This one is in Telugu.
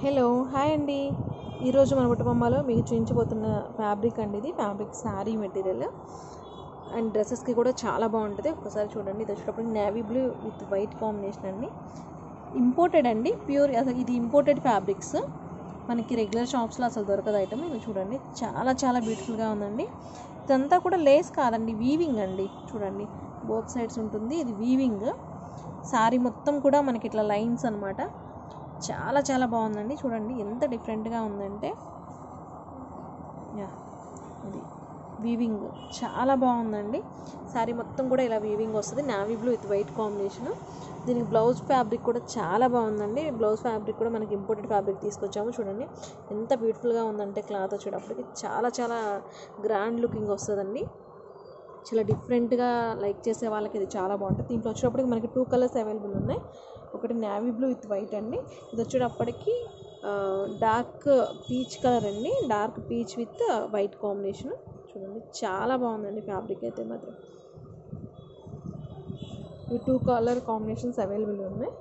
హలో హాయ్ అండి. ఈరోజు మన బుట్టబొమ్మలో మీకు చూపించబోతున్న ఫ్యాబ్రిక్ అండి. ఇది ఫ్యాబ్రిక్ శారీ మెటీరియల్ అండ్ డ్రెస్సెస్కి కూడా చాలా బాగుంటుంది. ఒకసారి చూడండి. ఇది వచ్చేటప్పుడు navy blue with white combination అండి. ఇంపోర్టెడ్ అండి, ప్యూర్. అసలు ఇది ఇంపోర్టెడ్ ఫ్యాబ్రిక్స్, మనకి రెగ్యులర్ షాప్స్లో అసలు దొరకదు ఐటమ్. ఇది చూడండి, చాలా చాలా బ్యూటిఫుల్గా ఉందండి. ఇదంతా కూడా లేస్ కాదండి, వీవింగ్ అండి. చూడండి, బోత్ సైడ్స్ ఉంటుంది. ఇది వీవింగ్. శారీ మొత్తం కూడా మనకి ఇట్లా లైన్స్ అనమాట. చాలా చాలా బాగుందండి. చూడండి ఎంత డిఫరెంట్గా ఉందంటే, ఇది వీవింగ్ చాలా బాగుందండి. శారీ మొత్తం కూడా ఇలా వీవింగ్ వస్తుంది. Navy blue with white combination. దీనికి బ్లౌజ్ ఫ్యాబ్రిక్ కూడా చాలా బాగుందండి. బ్లౌజ్ ఫ్యాబ్రిక్ కూడా మనకి ఇంపోర్టెడ్ ఫ్యాబ్రిక్ తీసుకొచ్చాము. చూడండి ఎంత బ్యూటిఫుల్గా ఉందంటే, క్లాత్ వచ్చేటప్పటికి చాలా చాలా గ్రాండ్ లుకింగ్ వస్తుందండి. చాలా డిఫరెంట్గా లైక్ చేసే వాళ్ళకి ఇది చాలా బాగుంటుంది. దీంట్లో వచ్చేటప్పటికి మనకి 2 కలర్స్ అవైలబుల్ ఉన్నాయి. ఒకటి నేవీ బ్లూ విత్ వైట్ అండి. ఇది వచ్చేటప్పటికి డార్క్ పీచ్ కలర్ అండి. Dark peach with white combination. చూడండి చాలా బాగుందండి ఫ్యాబ్రిక్ అయితే మాత్రం. ఈ 2 కలర్ కాంబినేషన్స్ అవైలబుల్ ఉన్నాయి.